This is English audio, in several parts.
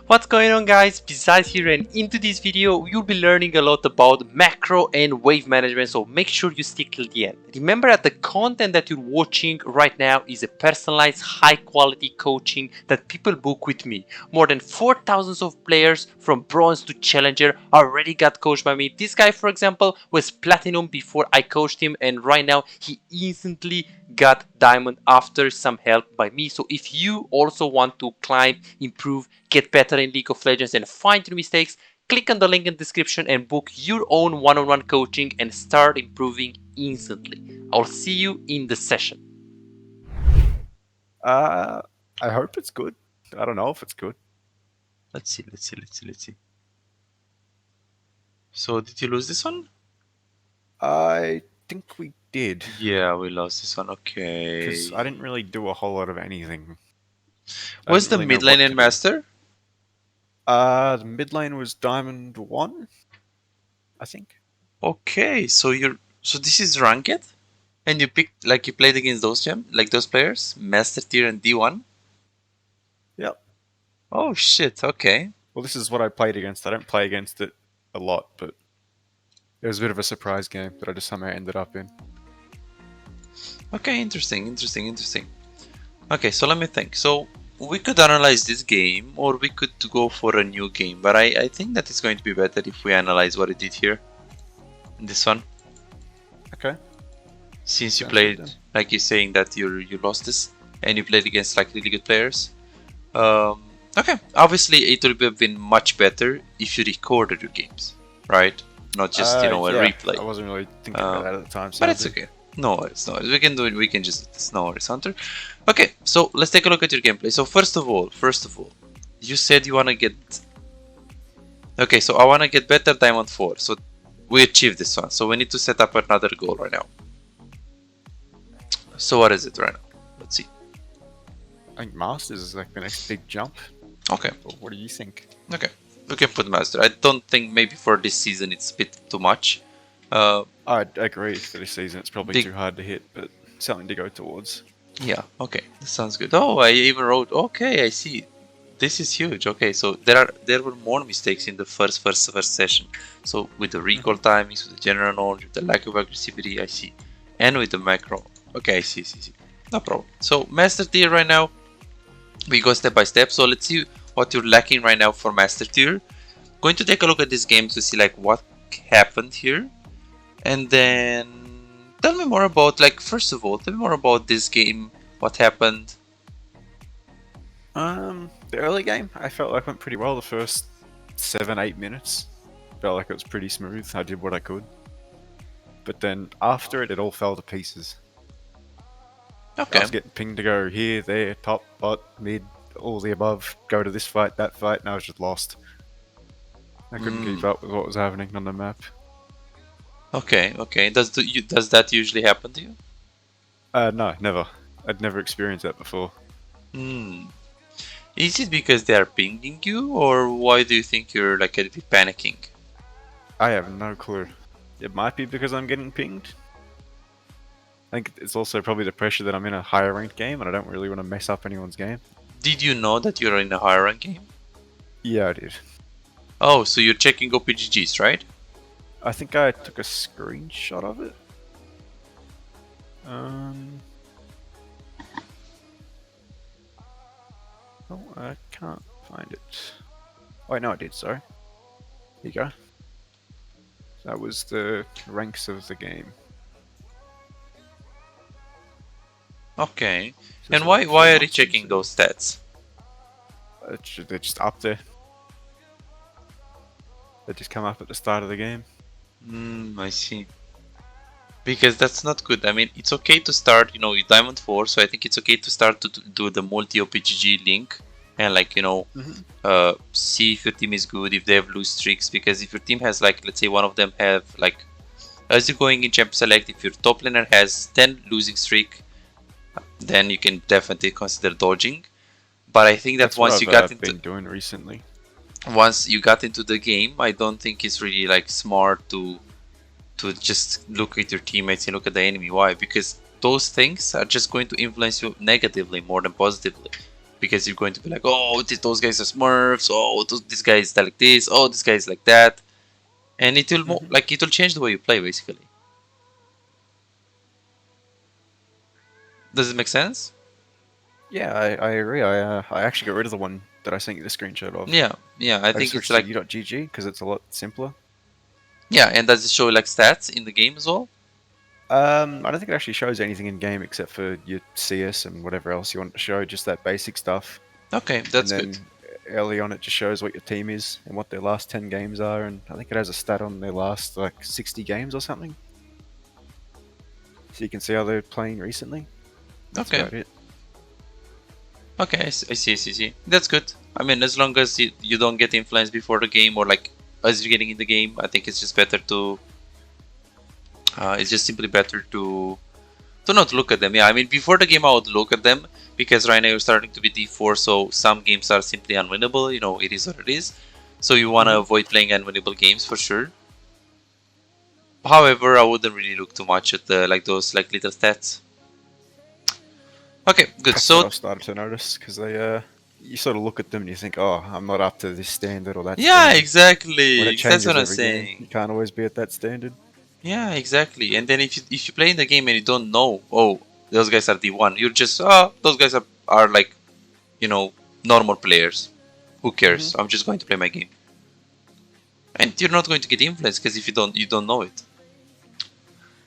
What's going on, guys? Besides here, and into this video you'll be learning a lot about macro and wave management, so make sure you stick till the end. Remember that the content that you're watching right now is a personalized high quality coaching that people book with me. More than 4,000 of players from bronze to challenger already got coached by me. This guy, for example, was platinum before I coached him, and right now he instantly got diamond after some help by me. So if you also want to climb, improve, get better in League of Legends and find your mistakes, click on the link in the description and book your own one-on-one coaching and start improving instantly. I'll see you in the session. I hope it's good. I don't know if it's good. Let's see. So did you lose this one? I think we did. Yeah, we lost this one. Okay. Because I didn't really do a whole lot of anything. What's the mid lane and master? The mid lane was Diamond 1, I think. Okay, so this is ranked? And you picked, like, you played against those those players? Master tier and D1? Yep. Oh shit, okay. Well, this is what I played against. I don't play against it a lot, but it was a bit of a surprise game that I just somehow ended up in. Okay, interesting. Okay, so let me think. So we could analyze this game, or we could go for a new game, but I think that it's going to be better if we analyze what it did here in this one. Okay. Since you played, like you're saying that you lost this, and you played against like really good players. Okay, obviously it would have been much better if you recorded your games, right? Not just a replay. I wasn't really thinking about that at the time, but it's okay. No worries. We can do it. We can just do this. No worries, Hunter. Okay, so let's take a look at your gameplay. So first of all, you said you wanna get. Okay, so I wanna get better Diamond 4. So we achieved this one. So we need to set up another goal right now. So what is it right now? Let's see. I think Masters is like the next big jump. Okay. But what do you think? Okay, we can put Master. I don't think maybe for this season it's a bit too much. I agree. For this season, it's probably too hard to hit, but something to go towards. Yeah. Okay, that sounds good. Oh, I even wrote. Okay, I see. This is huge. Okay, so there were more mistakes in the first session. So with the recall timings, with the general knowledge, with the lack of aggressivity, I see, and with the macro. Okay, I see. No problem. So master tier right now, we go step by step. So let's see what you're lacking right now for master tier. Going to take a look at this game to see like what happened here, and then tell me more about, like, first of all, tell me more about this game. What happened? The early game, I felt like went pretty well. The first 7-8 minutes, felt like it was pretty smooth. I did what I could, but then after it all fell to pieces. Okay. I was getting pinged to go here, there, top, bot, mid, all the above. Go to this fight, that fight, and I was just lost. I couldn't keep up with what was happening on the map. Okay. Does that usually happen to you? No, never. I'd never experienced that before. Is it because they are pinging you, or why do you think you're like a bit panicking? I have no clue. It might be because I'm getting pinged. I think it's also probably the pressure that I'm in a higher ranked game and I don't really want to mess up anyone's game. Did you know that you're in a higher rank game? Yeah, I did. Oh, so you're checking OPGGs, right? I think I took a screenshot of it. Oh, I can't find it. Oh, no, I did, sorry. Here you go. That was the ranks of the game. Okay. And why are you checking those stats? They're just up there. They just come up at the start of the game. I see. Because that's not good. I mean, it's okay to start, with Diamond 4, so I think it's okay to start to do the multi-OPGG link and, like, see if your team is good, if they have loose streaks, because if your team has, like, let's say one of them have, like, as you're going in Champ Select, if your top laner has 10 losing streak, then you can definitely consider dodging. But I think that that's once you got into doing recently. Once you got into the game, I don't think it's really like smart to just look at your teammates and look at the enemy. Why? Because those things are just going to influence you negatively more than positively. because you're going to be like, oh, those guys are Smurfs. Oh, this guy is like this. Oh, this guy is like that, and it will like it will change the way you play basically. Does it make sense? Yeah, I agree. I actually got rid of the one that I sent you the screenshot of. Yeah, I think it's switched like to u.gg because it's a lot simpler. yeah, and does it show like stats in the game as well? I don't think it actually shows anything in game except for your CS and whatever else you want to show, just that basic stuff. Okay, that's and then good. Early on, it just shows what your team is and what their last 10 games are, and I think it has a stat on their last like 60 games or something. So you can see how they're playing recently. That's Okay. about it. Okay, I see. That's good. I mean, as long as you don't get influenced before the game or like as you're getting in the game, I think it's just better to. It's just simply better to not look at them. Yeah, I mean, before the game I would look at them because right now you're starting to be D4, so some games are simply unwinnable. You know, it is what it is. So you want to avoid playing unwinnable games for sure. However, I wouldn't really look too much at the those little stats. Okay, good. That's So what I've started to notice because you sort of look at them and you think, oh, I'm not up to this standard or that yeah, standard. exactly. When it That's changes what I'm every game, saying. you can't always be at that standard. Yeah, exactly. And then if you play in the game and you don't know, oh, those guys are D1, you're just those guys are like, you know, normal players. Who cares? I'm just going to play my game. And you're not going to get influenced because if you don't know it.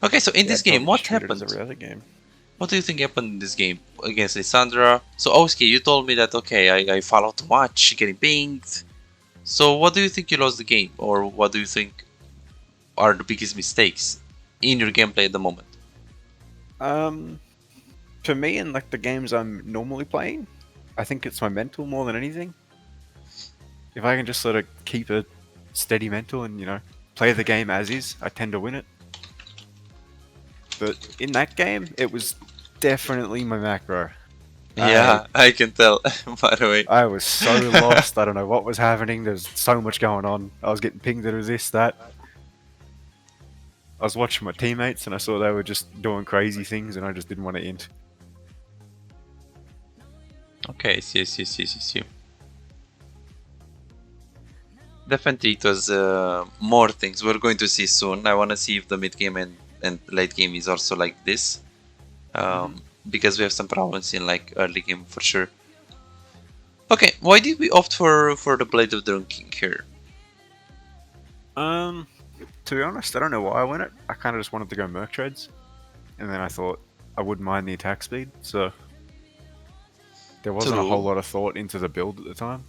Okay, so in this game, what happened? Every other game. What do you think happened in this game against Lissandra? So Oski, you told me that okay, I followed too much, getting pinged. So what do you think you lost the game, or what do you think are the biggest mistakes in your gameplay at the moment? For me, in like the games I'm normally playing, I think it's my mental more than anything. If I can just sort of keep a steady mental and play the game as is, I tend to win it. But in that game, it was definitely my macro. Yeah, I can tell, by the way. I was so lost. I don't know what was happening. There's so much going on. I was getting pinged that it was this, that. I was watching my teammates and I saw they were just doing crazy things and I just didn't want to end. Okay, see. Definitely it was more things we're going to see soon. I want to see if the mid game and late game is also like this. Because we have some problems in like early game for sure. Okay, why did we opt for the Blade of the King here? To be honest, I don't know why I went it. I kind of just wanted to go Merc Treads. And then I thought I wouldn't mind the attack speed, so there wasn't a whole lot of thought into the build at the time.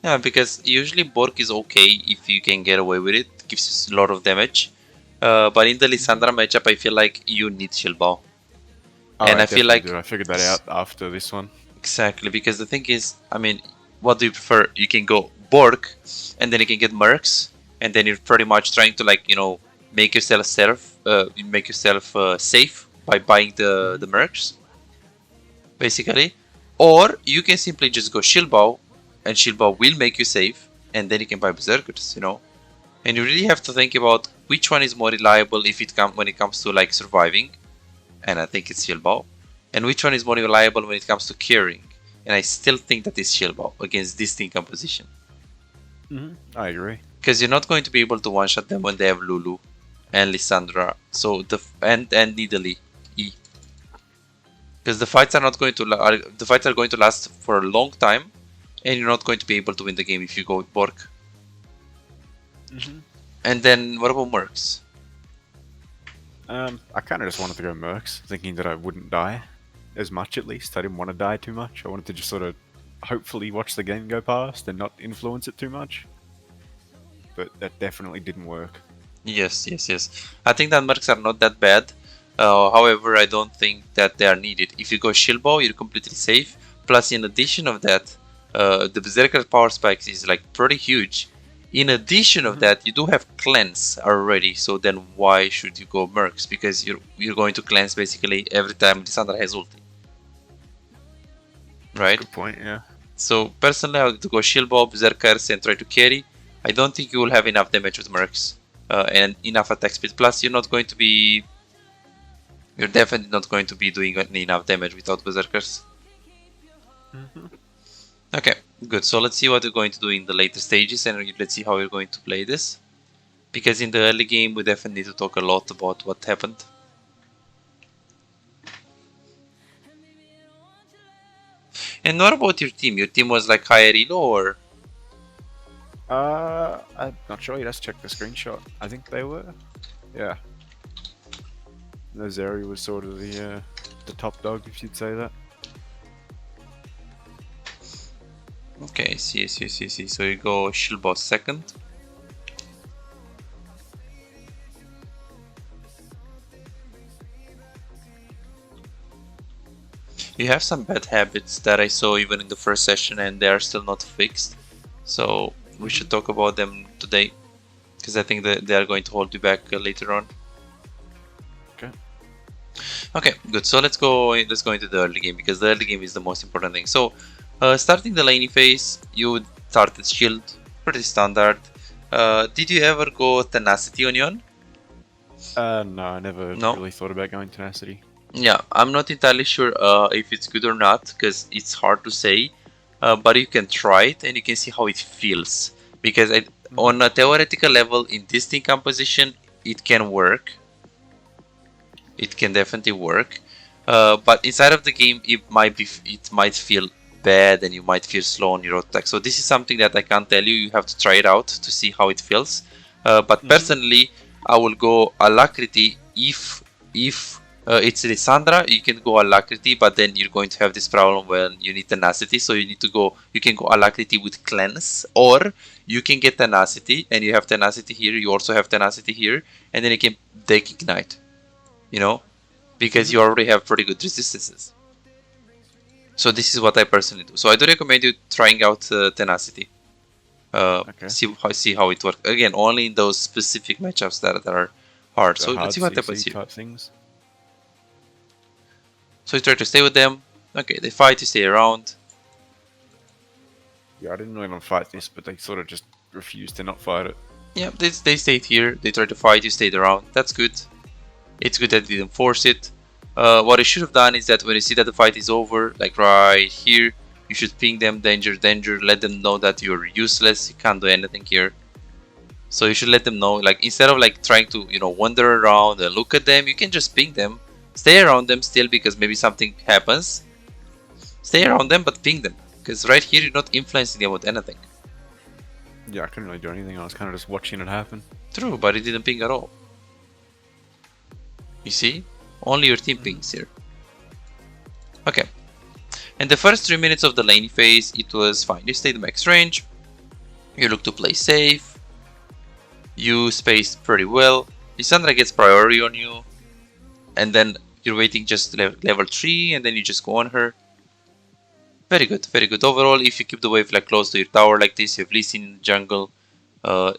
Yeah, because usually Bork is okay if you can get away with it. It gives you a lot of damage. But in the Lissandra matchup, I feel like you need Shield Bow. And I feel like I figured that out after this one. Exactly, because the thing is, I mean, what do you prefer? You can go Bork, and then you can get Mercs, and then you're pretty much trying to make yourself safe by buying the Mercs, basically. Or you can simply just go Shield Bow, and Shield Bow will make you safe, and then you can buy Berserkers, And you really have to think about which one is more reliable when it comes to like surviving, and I think it's Shield Bow. And which one is more reliable when it comes to curing? And I still think that is Shield Bow against this team composition. I agree. Because you're not going to be able to one-shot them when they have Lulu and Lissandra. So and Nidalee E. Because the fights are going to last for a long time, and you're not going to be able to win the game if you go with Bork. And then what about Mercs? I kind of just wanted to go Mercs, thinking that I wouldn't die as much at least. I didn't want to die too much. I wanted to just sort of hopefully watch the game go past and not influence it too much. But that definitely didn't work. Yes. I think that Mercs are not that bad. However, I don't think that they are needed. If you go Shield Bow, you're completely safe. Plus, in addition of that, the Berserker power spikes is like pretty huge. In addition of that, you do have cleanse already, so then why should you go Mercs? Because you're going to cleanse basically every time Lissandra has ulti. Right? Good point, yeah. So personally I would go Shield Bow, Berserkers and try to carry. I don't think you will have enough damage with Mercs and enough attack speed. Plus you're definitely not going to be doing enough damage without Berserkers. Okay, good. So let's see what we're going to do in the later stages, and let's see how we're going to play this. Because in the early game, we definitely need to talk a lot about what happened. And what about your team? Your team was like higher elo or? I'm not sure. You just check the screenshot. I think they were. Yeah. Nazeri was sort of the top dog, if you'd say that. Okay, see. So you go shield boss second. You have some bad habits that I saw even in the first session, and they are still not fixed. So we should talk about them today, because I think that they are going to hold you back later on. Okay. Okay, good. So let's go into the early game, because the early game is the most important thing. So starting the laning phase, you started shield, pretty standard. Did you ever go tenacity on Yone? No, I never No. really thought about going tenacity. Yeah, I'm not entirely sure if it's good or not, because it's hard to say. But you can try it and you can see how it feels. Because on a theoretical level, in this team composition, it can work. It can definitely work. But inside of the game, it might feel bad and you might feel slow on your attack. So this is something that I can't tell you. You have to try it out to see how it feels. But personally, I will go alacrity if it's Lissandra, you can go alacrity, but then you're going to have this problem when you need tenacity. So you can go alacrity with cleanse, or you can get tenacity and you have tenacity here. You also have tenacity here, and then you can deck ignite. You know, because you already have pretty good resistances. So this is what I personally do. So I do recommend you trying out tenacity. Okay. See how it works. Again, only in those specific matchups that are hard. So let's see what happens here. Type things. So you try to stay with them. Okay, they fight, you stay around. Yeah, I didn't really want to fight this, but they sort of just refused to not fight it. Yeah, they stayed here. They tried to fight, you stayed around. That's good. It's good that they didn't force it. What I should have done is that when you see that the fight is over, like right here, you should ping them, danger, danger, let them know that you're useless, you can't do anything here. So you should let them know, like instead of like trying to, wander around and look at them, you can just ping them. Stay around them still, because maybe something happens. Stay around them, but ping them. Because right here, you're not influencing them with anything. Yeah, I couldn't really do anything. I was kind of just watching it happen. True, but it didn't ping at all. You see? Only your team pings here. Okay. And the first 3 minutes of the lane phase, it was fine. You stayed max range. You look to play safe. You spaced pretty well. Lissandra gets priority on you. And then you're waiting just level 3, and then you just go on her. Very good, very good. Overall, if you keep the wave like close to your tower like this, you have Lee Sin in the jungle.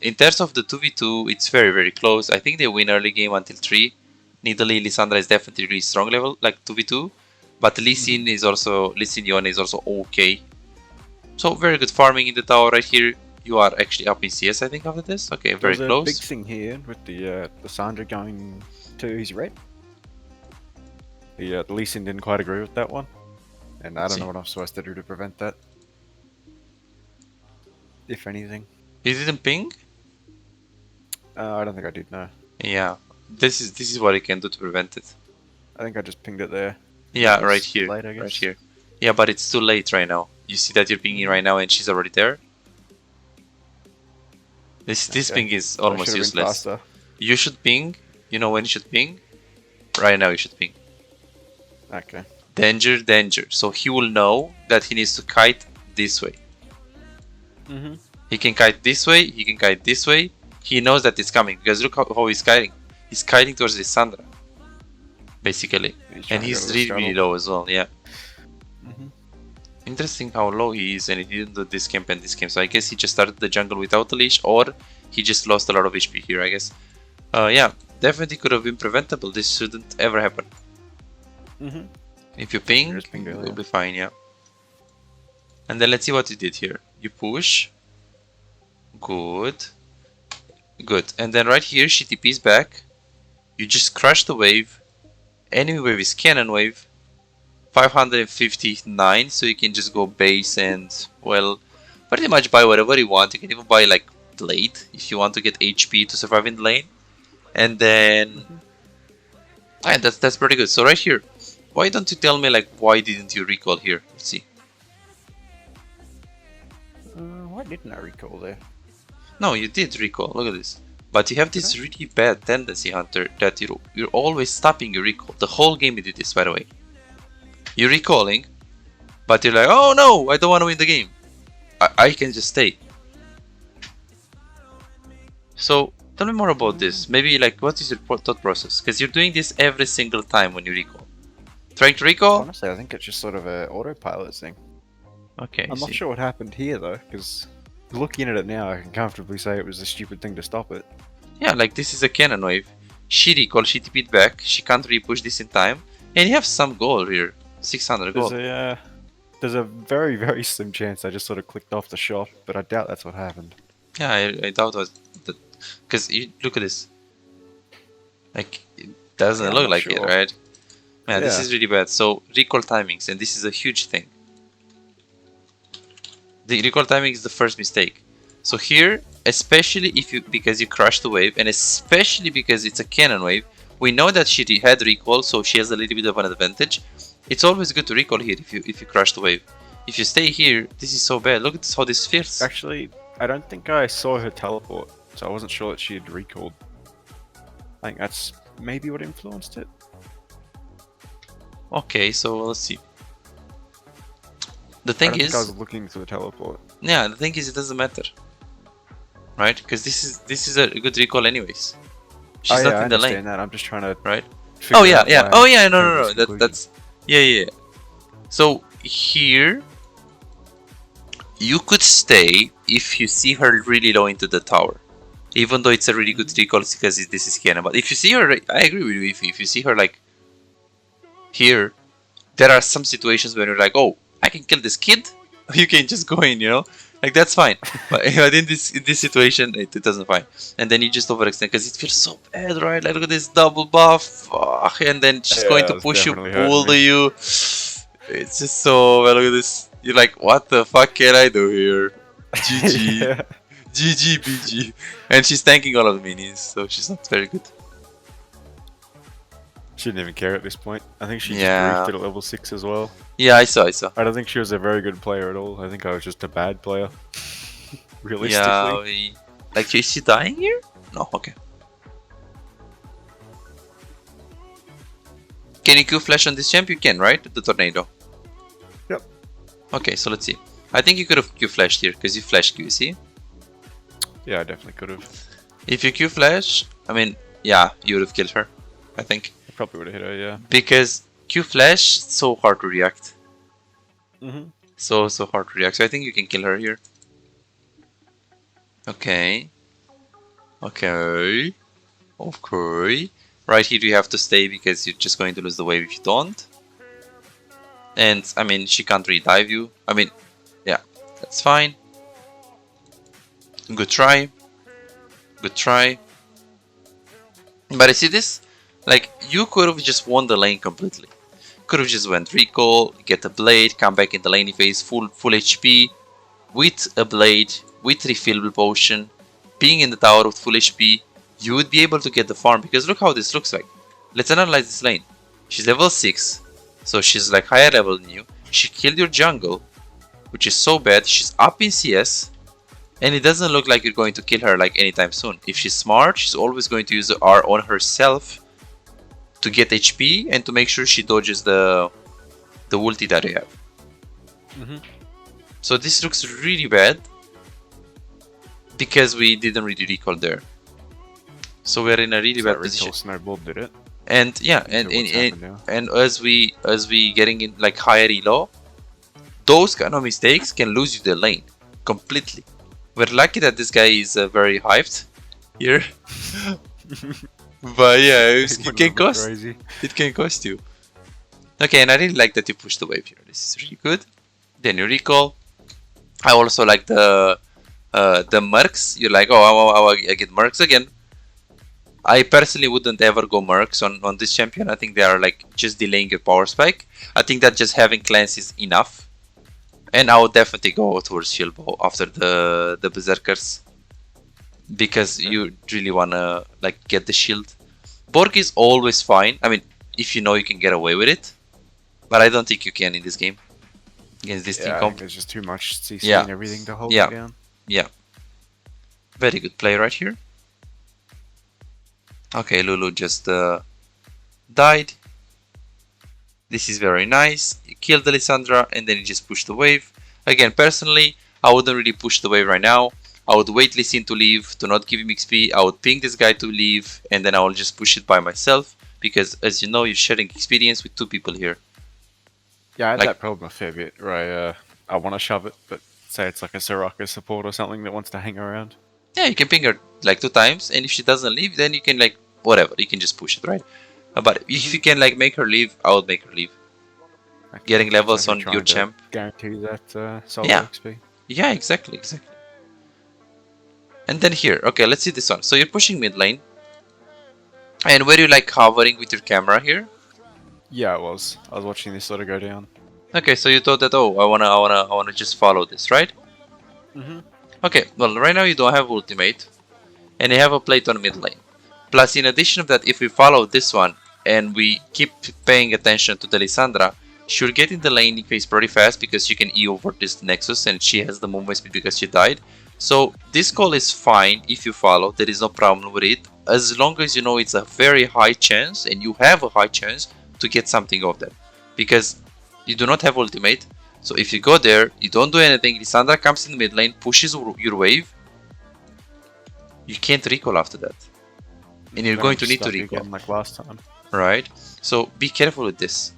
In terms of the 2v2, it's very, very close. I think they win early game until 3. Nidalee, Lissandra is definitely really strong level, like 2v2. But Lee Sin Yone is also okay. So very good farming in the tower right here. You are actually up in CS, I think, after this. Okay, very There's close. There's a big thing here with the Lissandra going to his red. The Lee Sin didn't quite agree with that one. And I don't know what I'm supposed to do to prevent that. If anything. You didn't ping? I don't think I did, no. Yeah, this is what you can do to prevent it. I think I just pinged it there. Yeah, right here. Late, I guess. Right here. Yeah, but it's too late right now. You see that you're pinging right now and she's already there? This ping is almost useless. You should ping. You know when you should ping? Right now you should ping. Okay. Danger, danger. So he will know that he needs to kite this way. He can kite this way, he can kite this way. He knows that it's coming, because look how he's kiting. He's kiting towards Lissandra, basically. And he's really low as well, yeah. Interesting how low he is, and he didn't do this camp and this camp. So I guess he just started the jungle without the leash, or he just lost a lot of HP here, I guess. Yeah, definitely could have been preventable. This shouldn't ever happen. If you ping, you'll be fine, yeah. And then let's see what you did here. You push. Good. Good. And then right here, she TPs back. You just crush the wave. Enemy wave is cannon wave. 559, so you can just go base and, well, pretty much buy whatever you want. You can even buy like blade if you want to get HP to survive in the lane. And then yeah, that's pretty good. So right here, why don't you tell me like why didn't you recall here? Let's see. Why didn't I recall there? No, you did recall. Look at this. But you have this really bad tendency, Hunter, that you're always stopping your recall. The whole game you did this, by the way. You're recalling, but you're like, oh no, I don't want to win the game. I can just stay. So tell me more about this. Maybe like, what is your thought process? Because you're doing this every single time when you recall. Trying to recall? Honestly, I think it's just sort of a autopilot thing. Okay. I'm not sure what happened here though, because looking at it now, I can comfortably say it was a stupid thing to stop it. Yeah, like this is a cannon wave. She recalled, she TP'd back, she can't repush this in time, and you have some gold here. 600 gold. There's a very, very slim chance I just sort of clicked off the shot, but I doubt that's what happened. Yeah, I doubt that. Because you look at this. Like, it doesn't look like it, right? Yeah, this is really bad. So, recall timings, and this is a huge thing. The recall timing is the first mistake. So here, especially because you crushed the wave, and especially because it's a cannon wave, we know that she had recall, so she has a little bit of an advantage. It's always good to recall here if you crush the wave. If you stay here, this is so bad. Look at this, how this feels. Actually, I don't think I saw her teleport, so I wasn't sure that she had recalled. I think that's maybe what influenced it. Okay, so let's see. The thing is, I was looking for the teleport. Yeah, the thing is, it doesn't matter, right? Because this is a good recall, anyways. She's not in the lane. That. I'm just trying to right. Oh yeah, yeah. Oh yeah. No. That's yeah. So here, you could stay if you see her really low into the tower, even though it's a really good recall because this is Kiana. But if you see her, I agree with you. If you see her like here, there are some situations where you're like, oh, I can kill this kid. You can just go in, you know, like that's fine. But in this situation, it doesn't fine. And then you just overextend because it feels so bad, right? Like look at this double buff, and then she's going to push you, pull to you. It's just so well. Look at this. You're like, what the fuck can I do here? GG, GG, BG. And she's tanking all of the minions, so she's not very good. She didn't even care at this point. I think she just briefed it at level 6 as well. Yeah, I saw. I don't think she was a very good player at all. I think I was just a bad player. Realistically. Yeah, like, is she dying here? No, okay. Can you Q flash on this champ? You can, right? The tornado. Yep. Okay, so let's see. I think you could have Q flashed here because you flashed Q, see? Yeah, I definitely could have. If you Q flash, I mean, yeah, you would have killed her, I think. I probably would have hit her, yeah. Because Q flash, it's so hard to react. Mm-hmm. So hard to react. So I think you can kill her here. Okay. Okay. Okay. Right here you have to stay because you're just going to lose the wave if you don't. And, I mean, she can't re-dive you. I mean, yeah, that's fine. Good try. Good try. But I see this? Like, you could have just won the lane completely. Could have just went recall, get a blade, come back in the lane phase, full HP, with a blade, with refillable potion, being in the tower with full HP, you would be able to get the farm, because look how this looks like. Let's analyze this lane. She's level 6, so she's like higher level than you. She killed your jungle, which is so bad. She's up in CS, and it doesn't look like you're going to kill her like anytime soon. If she's smart, she's always going to use the R on herself to get HP and to make sure she dodges the ulti that you have. Mm-hmm. So this looks really bad because we didn't really recall there. So we're in a really bad position. Snowballed, did it? And yeah, and as we getting in like higher elo, those kind of mistakes can lose you the lane completely. We're lucky that this guy is very hyped here. But yeah, it can cost. Crazy. It can cost you. Okay, and I really like that you push the wave here. This is really good. Then you recall. I also like the mercs. You're like, oh, I get mercs again. I personally wouldn't ever go Mercs on this champion. I think they are like just delaying your power spike. I think that just having cleanse is enough. And I would definitely go towards Shield Bow after the Berserkers. Because you really wanna like get the shield. Borg is always fine. I mean, if you know you can get away with it. But I don't think you can in this game. Against this team I comp. think there's just too much CC Yeah. and everything to hold Yeah. it down. Yeah. Very good play right here. Okay, Lulu just died. This is very nice. You killed Alessandra and then you just push the wave. Again, personally, I wouldn't really push the wave right now. I would wait Lee Sin to leave, to not give him XP. I would ping this guy to leave, and then I will just push it by myself. Because, as you know, you're sharing experience with two people here. Yeah, I had Like- that problem a fair bit, where I want to shove it, but say it's like a Soraka support or something that wants to hang around. Yeah, you can ping her like 2 times, and if she doesn't leave, then you can like, whatever, you can just push it, right? But if you can like make her leave, I would make her leave. Like, Getting it's levels like on trying your to champ. Guarantee that solo Yeah. XP. Yeah, exactly. And then here, okay, let's see this one. So you're pushing mid lane. And were you like hovering with your camera here? Yeah, I was watching this sort of go down. Okay, so you thought that, oh, I wanna just follow this, right? Mm-hmm. Okay, well, right now you don't have ultimate, and you have a plate on mid lane. Plus, in addition of that, if we follow this one and we keep paying attention to the Lissandra, she'll get in the lane phase pretty fast because she can E over this Nexus and she has the movement speed because she died. So this call is fine if you follow, there is no problem with it, as long as you know it's a very high chance and you have a high chance to get something of that. Because you do not have ultimate, so if you go there, you don't do anything, Lissandra comes in the mid lane, pushes your wave, you can't recall after that. And you're going to need to recall. Again, like last time. Right? So be careful with this.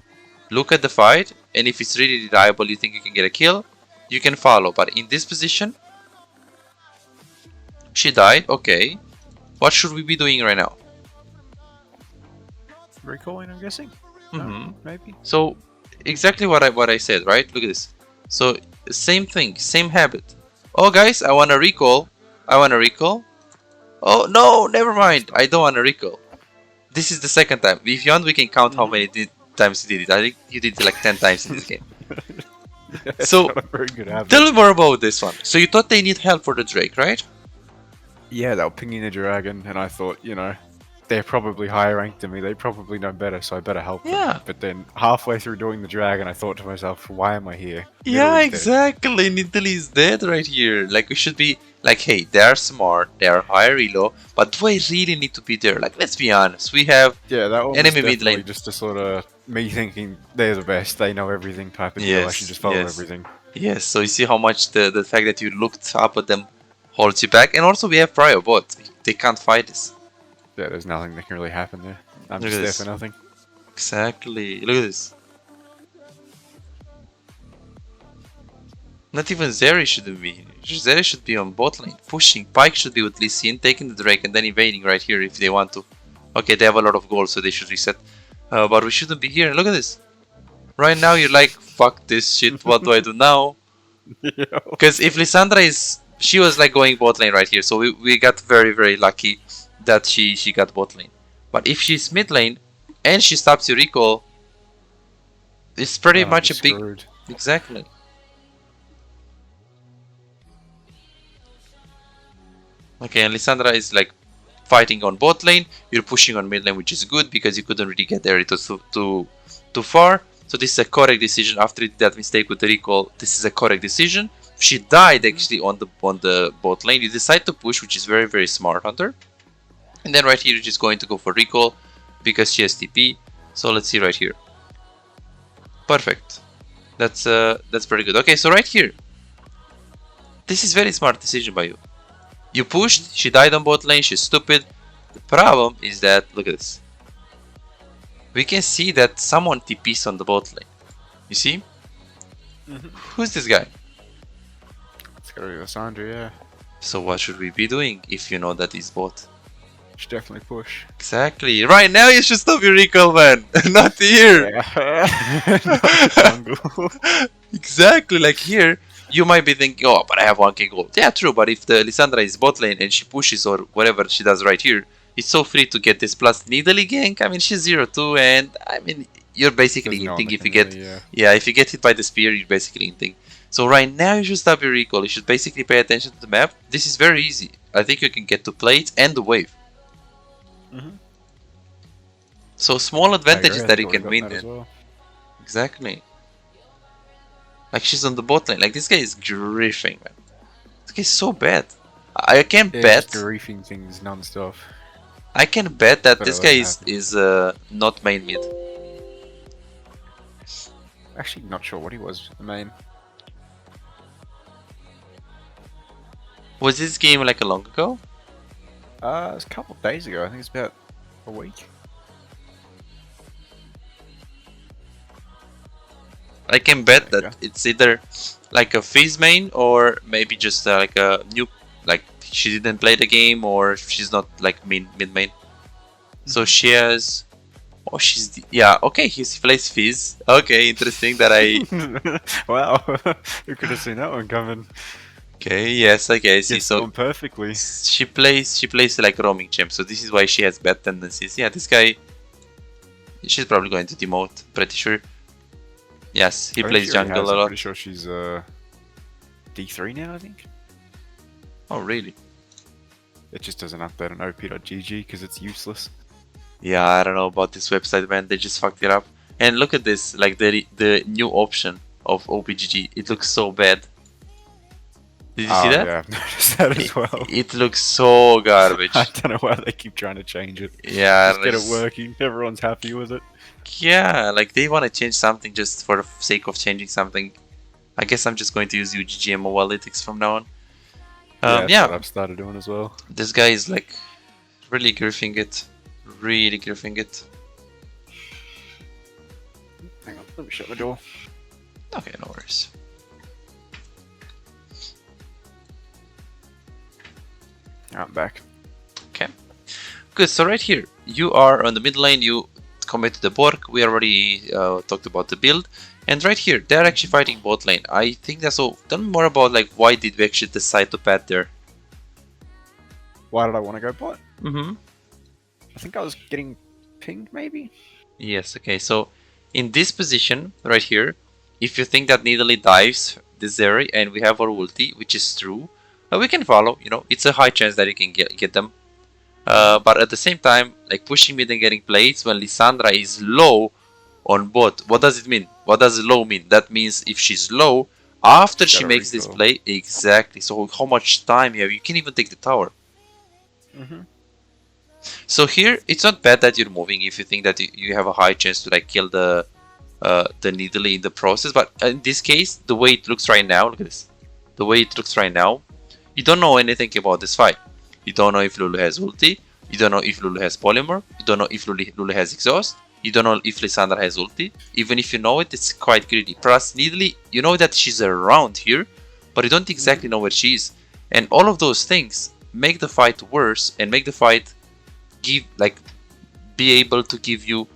Look at the fight, and if it's really reliable, you think you can get a kill, you can follow. But in this position, she died, okay. What should we be doing right now? Recalling, I'm guessing? Mm-hmm. No, maybe? So exactly what I said, right? Look at this. So same thing, same habit. Oh guys, I wanna recall. Oh no, never mind. I don't wanna recall. This is the second time. If you want, we can count how many times you did it. I think you did it like 10 times in this game. Yeah, it's So, not a very good habit. Tell me more about this one. So you thought they need help for the Drake, right? Yeah, they were pinging the dragon, and I thought, you know, they're probably higher ranked than me. They probably know better, so I better help them. Yeah. But then halfway through doing the dragon, I thought to myself, why am I here? Yeah, Middle is dead. exactly. Nidalee is dead right here. Like, we should be like, hey, they are smart, they are higher elo, but do I really need to be there? Like, let's be honest. We have Yeah, that one enemy was mid definitely lane. just a sort of me thinking they're the best, they know everything type of deal. I Yes, should just follow yes. everything. Yes, so you see how much the fact that you looked up at them holds you back. And also we have prior bot. They can't fight this. Yeah, there's nothing that can really happen there. I'm Look just at there this. for nothing. Exactly. Look at this. Not even Zeri shouldn't be. Zeri should be on bot lane. Pushing. Pyke should be with Lee Sin, taking the Drake and then invading right here if they want to. Okay, they have a lot of gold, so they should reset. But we shouldn't be here. Look at this. Right now you're like, fuck this shit, what do I do now? Because if Lissandra is... She was like going bot lane right here, so we got very, very lucky that she got bot lane. But if she's mid lane and she stops your recall, it's pretty much a big... Screwed. Exactly. Okay, and Lissandra is like fighting on bot lane, you're pushing on mid lane, which is good because you couldn't really get there, it was too far. So this is a correct decision. After that mistake with the recall, this is a correct decision. She died actually on the bot lane. You decide to push, which is very, very smart, Hunter. And then right here, you're just going to go for recall because she has TP. So let's see right here. Perfect. That's pretty good. Okay, so right here, this is very smart decision by you. You pushed, she died on bot lane, she's stupid. The problem is that, look at this. We can see that someone TPs on the bot lane. You see? Who's this guy? It's gotta be Lissandra, yeah. So what should we be doing if you know that he's bot? Should definitely push. Exactly. Right now you should stop your recall, man. Not here. Jungle. Exactly. Like here, you might be thinking, oh, but I have 1k gold. Yeah, true. But if the Lissandra is bot lane and she pushes or whatever she does right here, It's so free to get this. Plus Nidalee gank, I mean, she's 0-2, and I mean, you're basically There's no one hinting that if you can get... really, Yeah, if you get hit by the spear, you're basically hinting. So right now you should stop your recall. You should basically pay attention to the map. This is very easy. I think you can get to plates and the wave. So small advantages that you can win. Well. Exactly. Like she's on the bot lane. Like this guy is griefing, man. This guy is so bad. I can bet. Just griefing things non-stop. I can bet that But this guy is not main mid. Actually, not sure what he was. I mean, Was this game like a long ago? it was a couple of days ago. I think it's about a week. I can bet that it's either like a phase main or maybe just like a new, like she didn't play the game or she's not like mid main. So she has. Oh, she's yeah. Okay, he plays Fizz. Okay, interesting that I. Wow, who could have seen that one coming? Okay, yes, I guess. It's So gone perfectly. she plays like roaming champ. So this is why she has bad tendencies. Yeah, this guy. She's probably going to demote. Pretty sure. Yes, he plays jungle a lot. I'm pretty sure she's D3 now. I think. Oh really? It just doesn't update on op.gg because it's useless. Yeah, I don't know about this website, man. They just fucked it up. And look at this, like the new option of OPGG. It looks so bad. Did you see that? Yeah, I've noticed that as well. It looks so garbage. I don't know why they keep trying to change it. Yeah, Just get it working. Everyone's happy with it. Yeah, like they want to change something just for the sake of changing something. I guess I'm just going to use UGG MO analytics from now on. That's what I've started doing as well. This guy is like really griefing it. Really griefing it. Hang on, let me shut the door. Okay, no worries. I'm back. Okay. Good, so right here, you are on the mid lane, you commit to the Borg, we already talked about the build. And right here, they're actually fighting bot lane. I think that's all. Tell me more about like why did we actually decide to pad there? Why did I want to go bot? Mm-hmm. I think I was getting pinged, maybe? Yes, okay, so in this position, right here, if you think that Nidalee dives this area and we have our ulti, which is true, we can follow, you know, it's a high chance that you can get them. But at the same time, like pushing mid and getting plates when Lissandra is low on bot, what does it mean? What does low mean? That means if she's low, after she makes this play, exactly, so how much time you have, you can even take the tower. So here, it's not bad that you're moving if you think that you have a high chance to like kill the Nidalee in the process. But in this case, the way it looks right now, look at this. The way it looks right now, you don't know anything about this fight. You don't know if Lulu has ulti. You don't know if Lulu has polymer. You don't know if Lulu has exhaust. You don't know if Lissandra has ulti. Even if you know it, it's quite greedy. Plus, Nidalee, you know that she's around here, but you don't exactly know where she is. And all of those things make the fight worse and make the fight be able to give you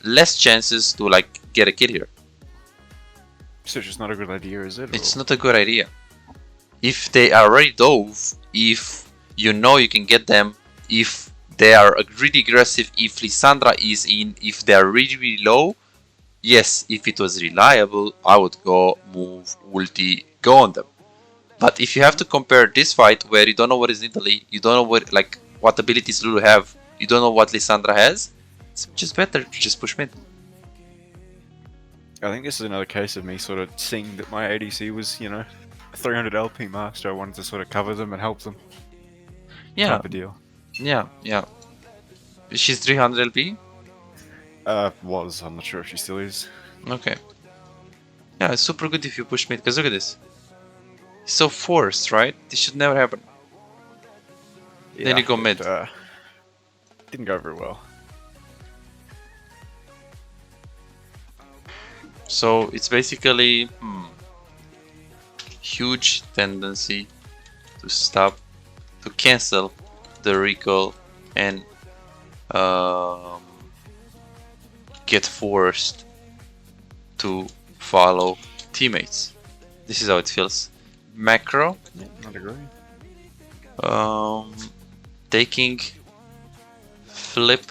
less chances to like get a kill here. So it's just not a good idea, is it? It's not a good idea. If they are already dove, if you know you can get them, if they are really aggressive, if Lissandra is in, if they are really low, yes, if it was reliable, I would go move ulti, go on them. But if you have to compare this fight where you don't know what is Nidalee, you don't know what abilities Lulu have, you don't know what Lissandra has, it's just better to just push mid. I think this is another case of me sort of seeing that my ADC was, you know, 300 LP master. I wanted to sort of cover them and help them. Yeah. Type of deal. Yeah. She's 300 LP? Was. I'm not sure if she still is. Okay. Yeah, it's super good if you push mid, because look at this. It's so forced, right? This should never happen. Yeah, Then you go mid. Didn't go very well. So it's basically huge tendency to cancel the recall and get forced to follow teammates. This is how it feels. Macro. Yeah, not agree. Taking flip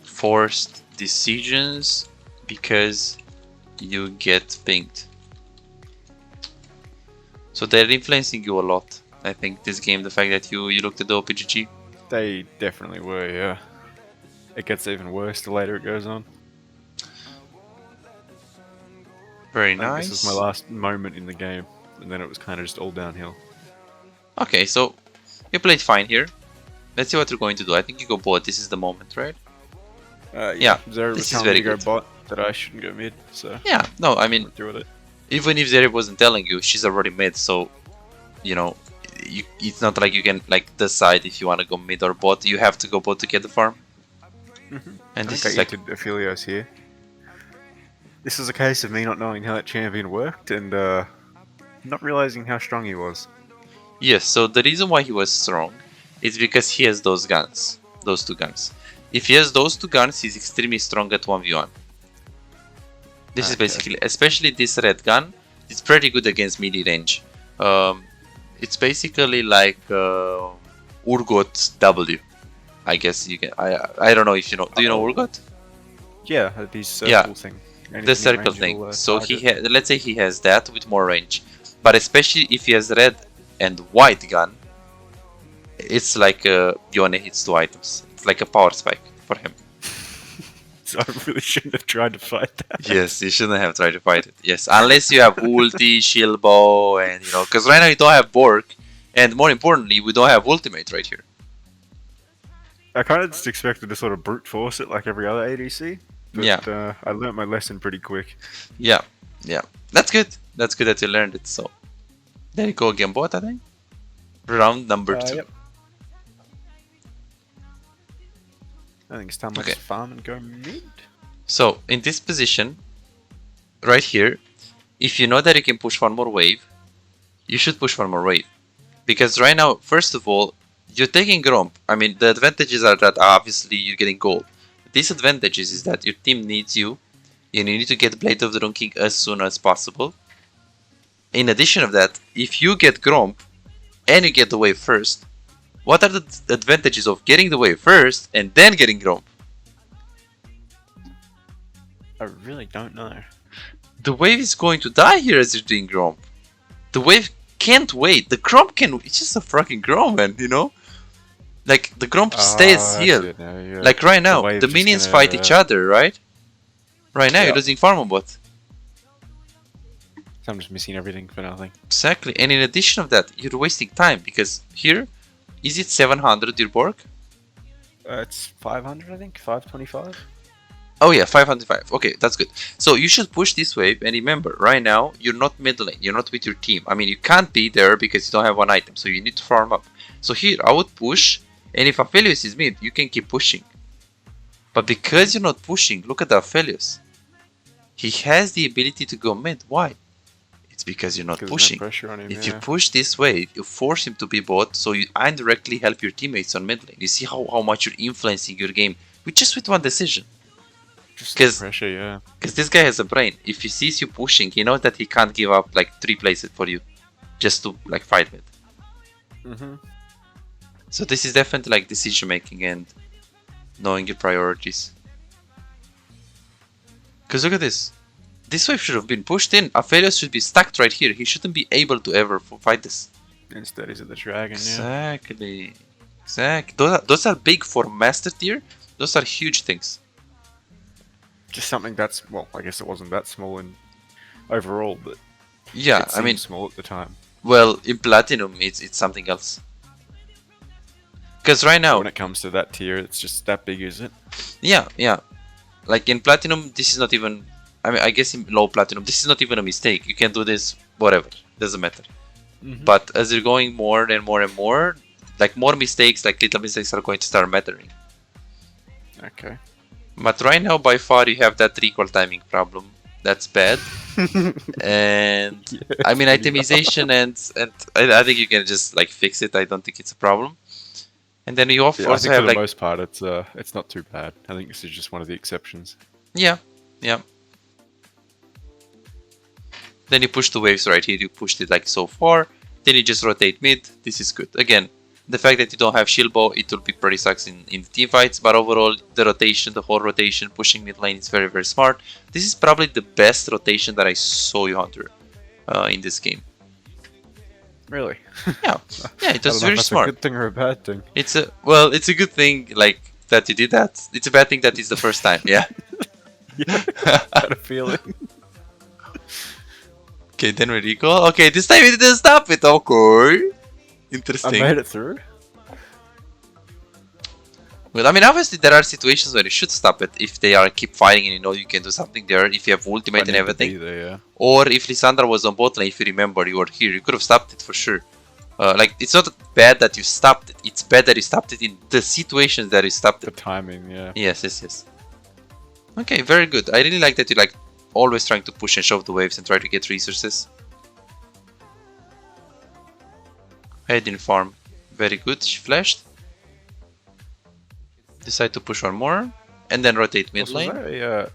forced decisions because you get pinged. So they're influencing you a lot. I think this game, the fact that you looked at the OPGG. They definitely were, yeah. It gets even worse the later it goes on. Very I think nice. this was my last moment in the game, and then it was kind of just all downhill. Okay, so you played fine here. Let's see what you're going to do. I think you go bot. This is the moment, right? Yeah, Zero this was is telling very me to go good. bot, that I shouldn't go mid, so Yeah, no, I mean, went through with it. even if Zeri wasn't telling you, she's already mid, so you know, it's not like you can like decide if you want to go mid or bot. You have to go bot to get the farm. And I this think is I like, entered Aphelios here. This is a case of me not knowing how that champion worked and not realizing how strong he was. yes. So the reason why he was strong is because he has those guns, those two guns. If he has those two guns, he's extremely strong at 1v1. This is Okay. basically, especially this red gun, it's pretty good against melee range. It's basically like Urgot W. I guess you can. I don't know if you know. Do you know Urgot? Yeah, these circle Yeah, thing. The Anything in circle range thing. will, So he target. let's say he has that with more range, but especially if he has red and white gun, it's like Yone hits 2 items. It's like a power spike for him. So I really shouldn't have tried to fight that. Yes, you shouldn't have tried to fight it. Yes, unless you have ulti, shield bow, and you know, because right now you don't have Bork, and more importantly, we don't have ultimate right here. I kind of just expected to sort of brute force it like every other ADC, but Yeah. I learnt my lesson pretty quick. Yeah, yeah, that's good. That's good that you learned it. So there you go again, bot. I think round number 2. Yep. I think it's time Okay. to farm and go mid. So in this position, right here, if you know that you can push one more wave, you should push one more wave. Because right now, first of all, you're taking Gromp. I mean, the advantages are that obviously you're getting gold. The disadvantages is that your team needs you, and you need to get Blade of the Rune King as soon as possible. In addition of that, if you get Gromp, and you get the wave first, what are the advantages of getting the wave first and then getting Gromp? I really don't know. The wave is going to die here as you're doing Gromp. The wave can't wait. The Gromp can. It's just a fucking Gromp, man, you know? Like, the Gromp stays here. Like, right now, the minions fight each other, right? Right now, you're losing farm bot. So I'm just missing everything for nothing. Exactly. And in addition of that, you're wasting time because here, is it 700 your Borg? It's 500, I think. 525. Oh yeah, 505. Okay, that's good. So you should push this wave, and remember, right now you're not mid lane, you're not with your team. I mean, you can't be there because you don't have one item, so you need to farm up. So here, I would push, and if Aphelios is mid, you can keep pushing. But because you're not pushing, look at the Aphelios. He has the ability to go mid. Why? It's because you're not pushing. No pressure on him, If you push this wave, you force him to be bot, so you indirectly help your teammates on mid lane. You see how much you're influencing your game with just with one decision. Just pressure, yeah. Because this guy has a brain. If he sees you pushing, he knows that he can't give up like 3 places for you just to like fight with. So this is definitely like decision making and knowing your priorities. Because look at this. This wave should have been pushed in. Aphelios should be stacked right here. He shouldn't be able to ever fight this. Instead he's at the dragon, Exactly. Exactly. Those are big for master tier. Those are huge things. Just something that's, well, I guess it wasn't that small in overall, but yeah, it I mean, small at the time. Well, in Platinum, it's something else. Because right now, when it comes to that tier, it's just that big, is it? Yeah, yeah. Like in Platinum, this is not even. I mean, I guess in low Platinum, this is not even a mistake. You can do this, whatever, doesn't matter. But as you're going more and more and more, like more mistakes, like little mistakes, are going to start mattering. Okay. But right now, by far, you have that recall timing problem. That's bad. And I mean, itemization and I think you can just like fix it. I don't think it's a problem. And then you also I think have for like the most part, it's not too bad. I think this is just one of the exceptions. yeah. Then you push the waves right here. You pushed it like so far. Then you just rotate mid. This is good. Again, The fact that you don't have shield bow, it will be pretty sucks in the team fights, but overall, the rotation, the whole rotation, pushing mid lane is very, very smart. This is probably the best rotation that I saw you, Hunter, in this game. Really? Yeah, yeah, it I was don't know very if that's smart. a good thing or a bad thing. It's a good thing, like, that you did that. It's a bad thing that it's the first time, yeah. Yeah, I had a feeling. Okay, then we recall. Okay, this time it didn't stop it, okay. Interesting. I made it through. Well, I mean, obviously there are situations where you should stop it if they are keep fighting and you know you can do something there, if you have ultimate and everything. There, yeah. Or if Lissandra was on bot lane, if you remember, you were here, you could have stopped it for sure. Like, it's not bad that you stopped it, it's bad that you stopped it in the situations that you stopped it. The timing, yeah. Yes, yes, yes. Okay, very good. I really like that you like always trying to push and shove the waves and try to get resources. I didn't farm. Very good, she flashed. Decide to push one more, and then rotate mid lane.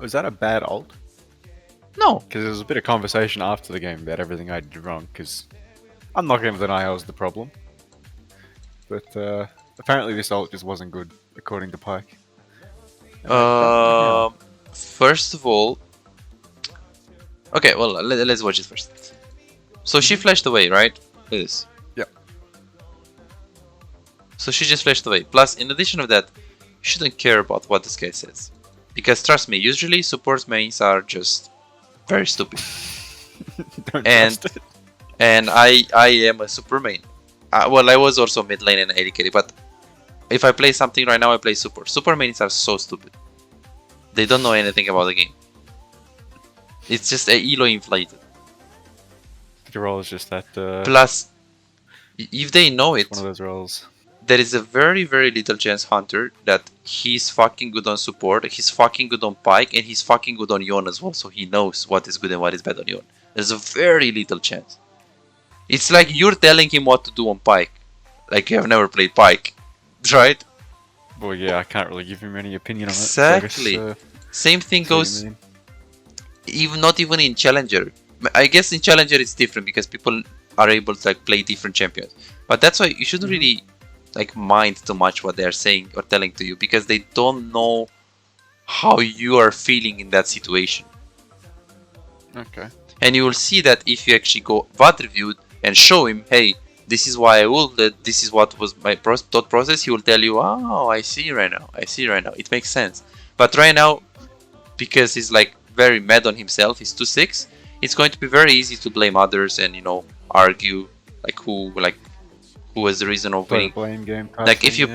Was that a bad ult? No. Because there was a bit of conversation after the game about everything I did wrong, because I'm not going to deny I was the problem. But apparently this ult just wasn't good, according to Pike. First of all... Okay, well, let's watch it first. So she flashed away, right? Look at this. Yep. So she just flashed away. Plus, in addition to that, you shouldn't care about what this guy says. Because trust me, usually support mains are just very stupid. And I am a super main. Well, I was also mid lane and AD carry, but if I play something right now, I play support. Super mains are so stupid. They don't know anything about the game. It's just a elo inflated. Your role is just that. Plus, if they know it, one of those roles. There is a very, very little chance, Hunter, that he's fucking good on support, he's fucking good on Pike, and he's fucking good on Yone as well, so he knows what is good and what is bad on Yone. There's a very little chance. It's like you're telling him what to do on Pike. Like you have never played Pike, right? Well, yeah, I can't really give him any opinion on it. Exactly. So I guess, same thing goes, not even in Challenger. I guess in Challenger it's different because people are able to like play different champions. But that's why you shouldn't really like mind too much what they are saying or telling to you, because they don't know how you are feeling in that situation. Okay. And you will see that if you actually go VOD reviewed and show him, hey, this is why I ulted, this is what was my thought process, he will tell you, oh, I see right now, it makes sense. But right now, because he's like very mad on himself, he's 2-6, it's going to be very easy to blame others and, you know, argue like who was the reason of winning. Blame game like if you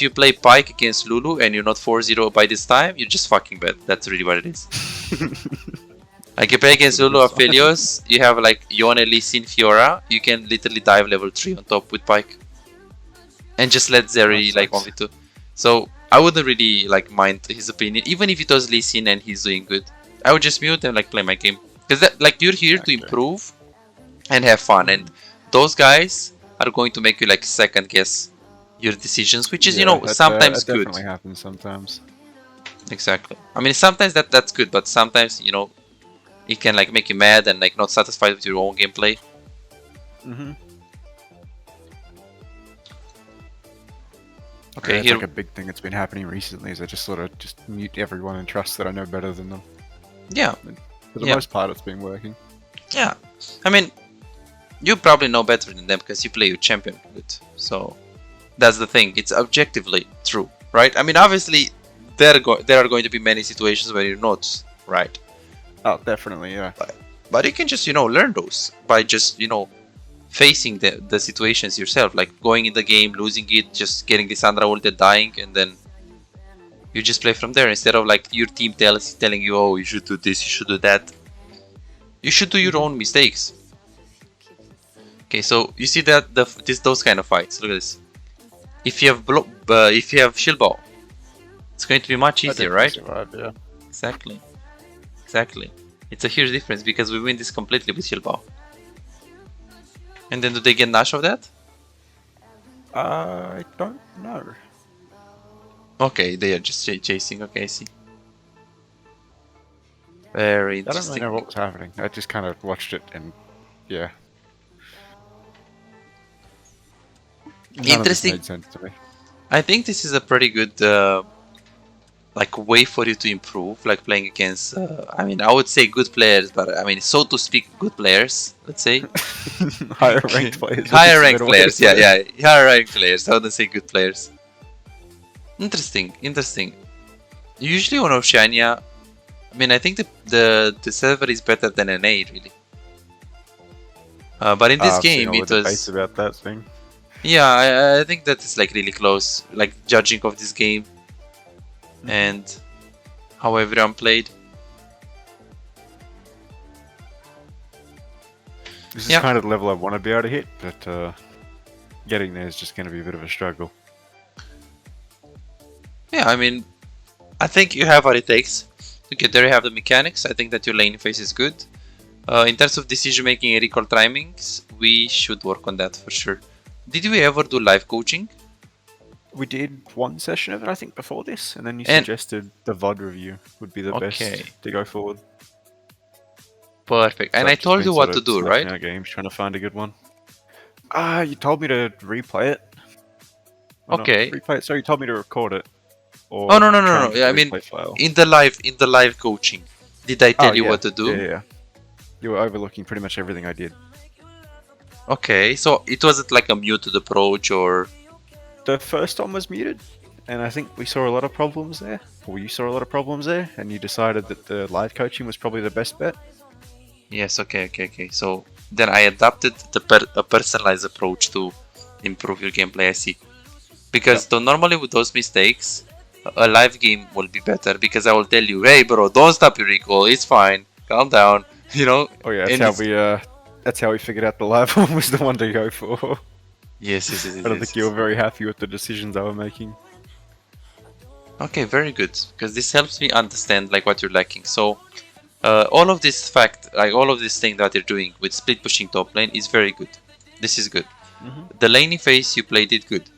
play Pike against Lulu and you're not 4-0 by this time, you're just fucking bad. That's really what it is. Like you play against Lulu or Philios, you have like Yone, Lee Sin, Fiora, you can literally dive level 3 on top with Pike. And just let Zeri like 1v2. So I wouldn't really like mind his opinion, even if it was Lee Sin and he's doing good. I would just mute and like play my game. Because that like you're here to improve and have fun, and those guys are going to make you like second guess your decisions, which is, you know, sometimes that good. Definitely happens sometimes. Exactly. I mean, sometimes that's good, but sometimes, you know, it can like make you mad and like not satisfied with your own gameplay. Okay, yeah, here like a big thing that's been happening recently is I just sort of just mute everyone and trust that I know better than them. Yeah. For the most part, it's been working. Yeah. I mean, you probably know better than them because you play your champion good. So that's the thing. It's objectively true, right? I mean, obviously, there are going to be many situations where you're not right. Oh, definitely, yeah. But you can just, you know, learn those by just, you know, facing the situations yourself. Like going in the game, losing it, just getting Lissandra ulted, dying, and then you just play from there instead of like your team telling you, oh, you should do this, you should do that. You should do your own mistakes. Okay, so you see that those kind of fights. Look at this. If you have shield ball, it's going to be much easier, right? Survive, yeah. Exactly. Exactly. It's a huge difference because we win this completely with shield ball. And then do they get Nash of that? I don't know. Okay, they are just chasing. Okay, I see. Very interesting. I don't really know what was happening. I just kind of watched it and yeah. None of this Interesting. made sense to me. I think this is a pretty good like way for you to improve, like playing against. I mean, I would say good players, but I mean, so to speak, good players. Let's say Higher ranked players. higher That's a ranked better way to players. put Yeah, it. yeah, higher ranked players. I wouldn't say good players. Interesting, interesting. Usually on Oceania, I mean, I think the server is better than NA really. But in this I've seen game, all it the debates was. about that thing. Yeah, I think that it's like really close. Like judging of this game and how everyone played. This is Yeah. kind of the level I want to be able to hit, but getting there is just going to be a bit of a struggle. Yeah, I mean, I think you have what it takes to get there. You have the mechanics. I think that your lane phase is good. In terms of decision making and recall timings, we should work on that for sure. Did we ever do live coaching? We did one session of it, I think, before this, and then you And- suggested the VOD review would be the Okay. best to go forward. Perfect. So And I I've just told been you what sort to of do, smashing right? out games, trying to find a good one. You told me to replay it. Or not Okay. replay it. Sorry, you told me to record it. Or Oh no no no try no! and get Yeah, I the mean, replay file. in the live coaching, did I tell you yeah. what to do? Yeah. You were overlooking pretty much everything I did. Okay, so it wasn't like a muted approach or. The first one was muted, and I think we saw a lot of problems there. Or you saw a lot of problems there, and you decided that the live coaching was probably the best bet. Yes. Okay. So then I adapted a personalized approach to improve your gameplay. I see. Because though normally with those mistakes, a live game will be better because I will tell you, hey bro, don't stop your recall. It's fine. Calm down. You know. Oh yeah, And that's how we figured out the live one was the one to go for. Yes. I don't think you were very happy with the decisions I were making. Okay, very good. Because this helps me understand like what you're lacking. So all of this fact, like all of this thing that you're doing with split pushing top lane is very good. This is good. The laning phase you played it good.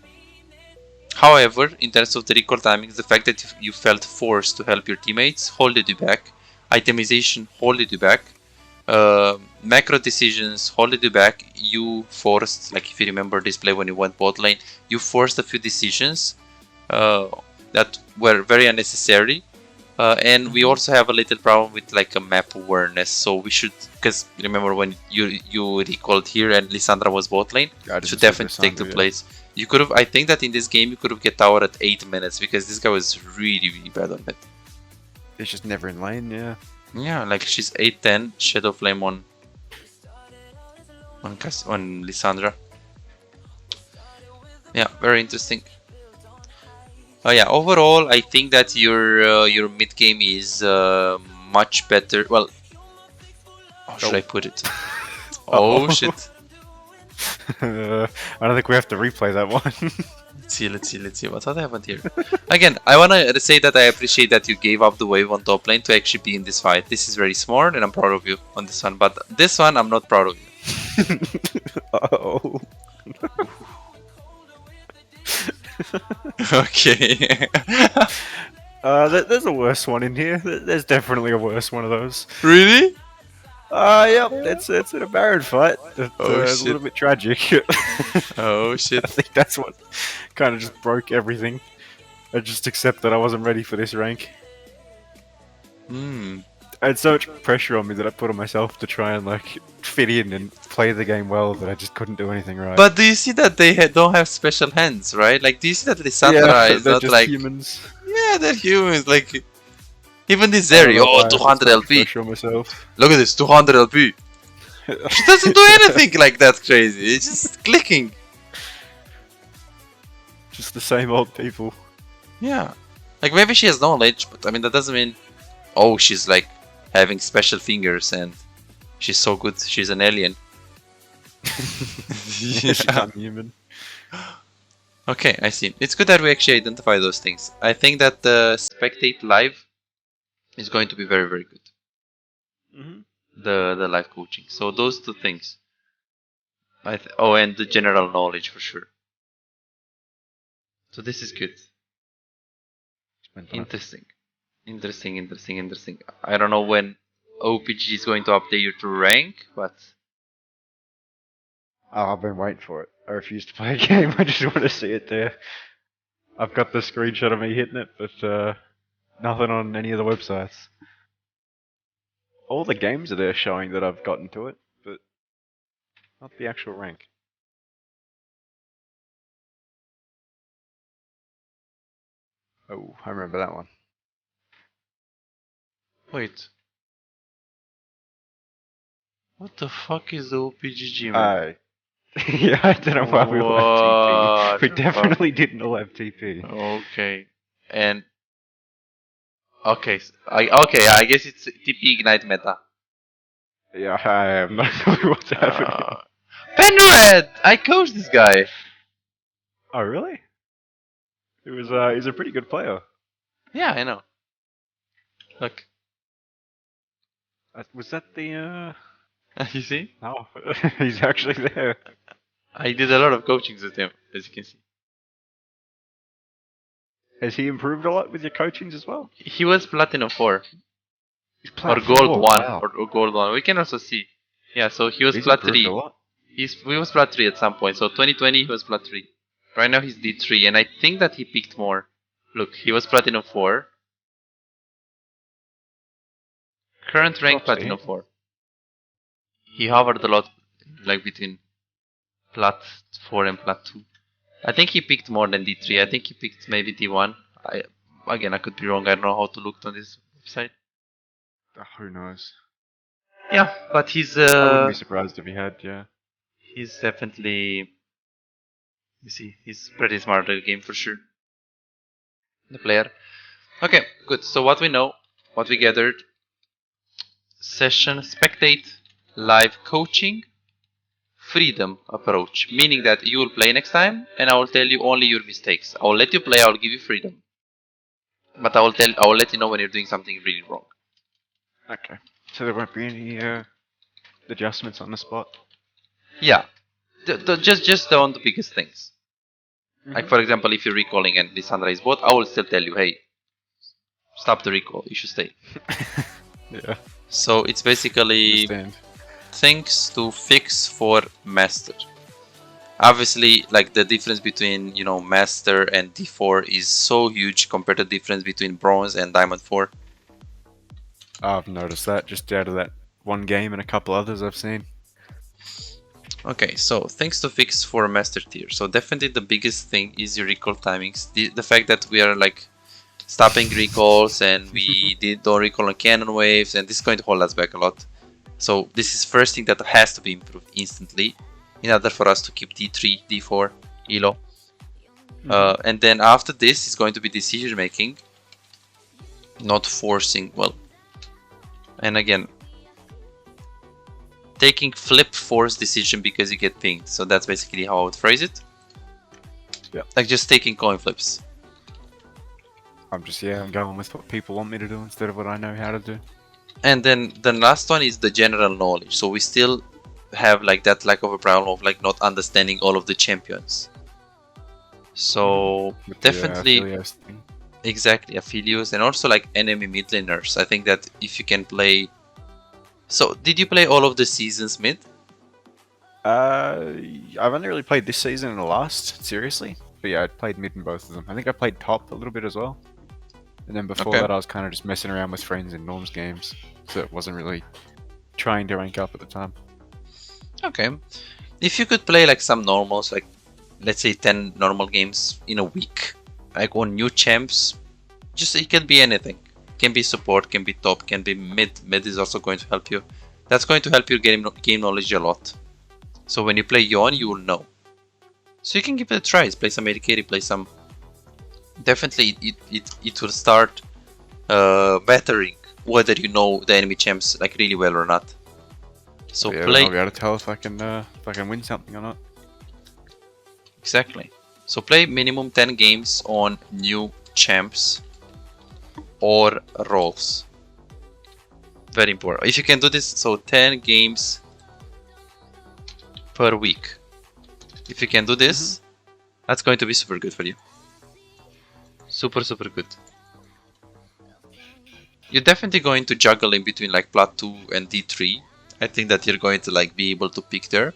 However, in terms of the recall timings, the fact that you felt forced to help your teammates holded you back. Itemization holded you back. Macro decisions holded you back. You forced, like if you remember this play when you went bot lane, you forced a few decisions that were very unnecessary. And we also have a little problem with like a map awareness. So we should, because remember when you recalled here and Lissandra was bot lane, should definitely take the place. You could have, I think that in this game you could have get tower at 8 minutes because this guy was really bad on it. It's just never in lane, yeah. Yeah, like she's 8-10 Shadow Flame on Lissandra. Yeah, very interesting. Yeah, overall I think that your mid game is much better. Well, how should I put it? Oh shit. I don't think we have to replay that one. Let's see. What happened here? Again, I wanna say that I appreciate that you gave up the wave on top lane to actually be in this fight. This is very smart, and I'm proud of you on this one. But this one, I'm not proud of you. Uh-oh. Okay. There's a worse one in here. There's definitely a worse one of those. Really? Yep, it's in a Baron fight. It's a little bit tragic. Oh shit. I think that's what kind of just broke everything. I just accept that I wasn't ready for this rank. I had so much pressure on me that I put on myself to try and like fit in and play the game well that I just couldn't do anything right. But do you see that they don't have special hands, right? Like, do you see that Lissandra is they're not just like humans. Yeah, they're humans. Like, even this Zeri, 200 LP. Pressure on myself. Look at this, 200 LP. She doesn't do anything like that crazy. It's just clicking. Just the same old people. Yeah. Like, maybe she has knowledge, but I mean, that doesn't mean, oh, she's like having special fingers and she's so good, she's an alien. She's unhuman. Okay, I see. It's good that we actually identify those things. I think that the spectate live is going to be very good. The live coaching. So those two things. And the general knowledge for sure. So this is good. Interesting. I don't know when OPG is going to update you to rank, but Oh, I've been waiting for it. I refuse to play a game. I just want to see it there. I've got the screenshot of me hitting it, but nothing on any of the websites. All the games are there showing that I've gotten to it, but not the actual rank. Oh, I remember that one. Wait. What the fuck is the OPGG, man? Yeah, I don't know why we all have TP. What We the definitely didn't all have TP. fuck? Okay. And I guess it's TP Ignite meta. Yeah, I have no clue what's happening. Penred! I coached this guy. Oh, really? He's a pretty good player. Yeah, I know. Look. Was that the, You see? No, he's actually there. I did a lot of coachings with him, as you can see. Has he improved a lot with your coachings as well? He was Platinum 4. He's Or Plat Gold 4, 1. wow. Or Gold 1. We can also see. Yeah, so he was He's Plat improved 3. a lot. He was Plat 3 at some point. So 2020 he was Plat 3. Right now he's D3, and I think that he picked more. Look, he was Platinum 4. Current rank Platinum 4. He hovered a lot, like between Plat 4 and Plat 2. I think he picked more than D3. I think he picked maybe D1. I could be wrong. I don't know how to look on this website. Who knows? Yeah, but he's I wouldn't be surprised if he had, yeah. he's definitely, you see, he's pretty smart at the game for sure. The player. Okay, good. So what we know, what we gathered: session, spectate, live coaching, freedom approach, meaning that you will play next time and I will tell you only your mistakes. I will let you play, I will give you freedom, but I will let you know when you're doing something really wrong. Okay. So there won't be any adjustments on the spot? Yeah, just on the biggest things. Like for example, if you're recalling and Lissandra is bot, I will still tell you, hey, stop the recall, you should stay. Yeah. So it's basically Understand. things to fix for master. Obviously, like the difference between master and D4 is so huge compared to the difference between bronze and diamond 4. I've noticed that just out of that one game and a couple others I've seen. Okay, so things to fix for master tier. So definitely the biggest thing is your recall timings. The fact that we are like stopping recalls and we don't recall on cannon waves, and this is going to hold us back a lot. So this is first thing that has to be improved instantly in order for us to keep D3, D4, ELO. And then after this is going to be decision making, not forcing, well, and again, taking flip force decision because you get pinged. So that's basically how I would phrase it. Yeah. Like just taking coin flips. I'm going with what people want me to do instead of what I know how to do. And then the last one is the general knowledge. So we still have like that lack of a problem of like not understanding all of the champions. So With definitely, the, Aphelios thing. exactly, Aphelios and also like enemy mid laners. I think that if you can play. So did you play all of the seasons mid? I've only really played this season and the last, seriously. But yeah, I played mid in both of them. I think I played top a little bit as well. And then before that I was kind of just messing around with friends in Norm's games. So it wasn't really trying to rank up at the time. Okay. If you could play like some normals, like let's say 10 normal games in a week, like on new champs, just it can be anything. Can be support, can be top, can be mid. Mid is also going to help you. That's going to help you game knowledge a lot. So when you play Yone, you will know. So you can give it a try. Play some AD carry, play some. Definitely, it will start bettering whether you know the enemy champs like really well or not. So yeah, play. I'll be able to tell if I can win something or not. Exactly. So play minimum 10 games on new champs or roles. Very important. If you can do this, so 10 games per week. If you can do this, that's going to be super good for you. Super good. You're definitely going to juggle in between like Plat 2 and D3. I think that you're going to like be able to pick there.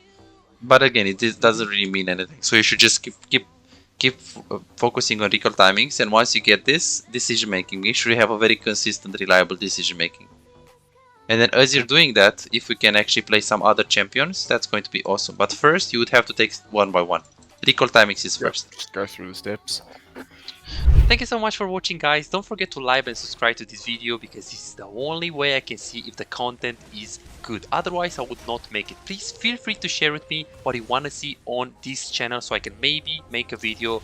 But again, doesn't really mean anything. So you should just keep focusing on recall timings, and once you get this decision making, make sure you have a very consistent, reliable decision making. And then as you're doing that, if we can actually play some other champions, that's going to be awesome. But first, you would have to take one by one. Recall timings is first. Just go through the steps. Thank you so much for watching, guys. Don't forget to like and subscribe to this video, because this is the only way I can see if the content is good. Otherwise, I would not make it. Please feel free to share with me what you want to see on this channel, so I can maybe make a video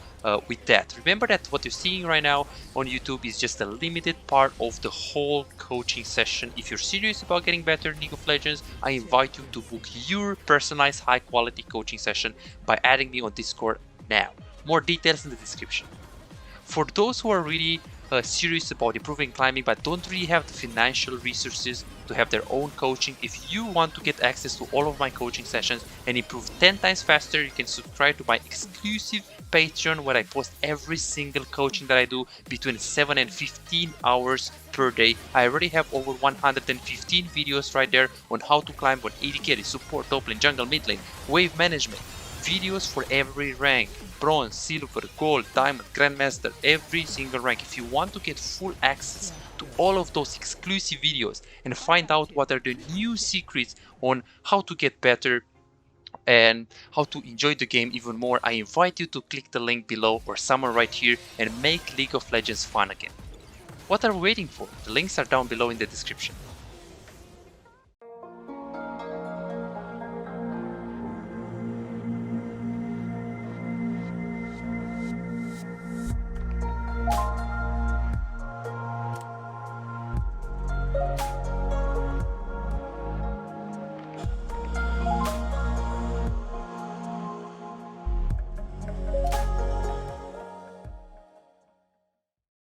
with that. Remember that what you're seeing right now on YouTube is just a limited part of the whole coaching session. If you're serious about getting better in League of Legends, I invite you to book your personalized high quality coaching session by adding me on Discord now. More details in the description. For those who are really serious about improving climbing but don't really have the financial resources to have their own coaching, if you want to get access to all of my coaching sessions and improve 10 times faster, you can subscribe to my exclusive Patreon, where I post every single coaching that I do between 7 and 15 hours per day. I already have over 115 videos right there on how to climb on AD carry, support, top lane, jungle, mid lane, wave management, videos for every rank. Bronze, silver, gold, diamond, grandmaster, every single rank. If you want to get full access to all of those exclusive videos and find out what are the new secrets on how to get better and how to enjoy the game even more, I invite you to click the link below or somewhere right here and make League of Legends fun again. What are we waiting for? The links are down below in the description.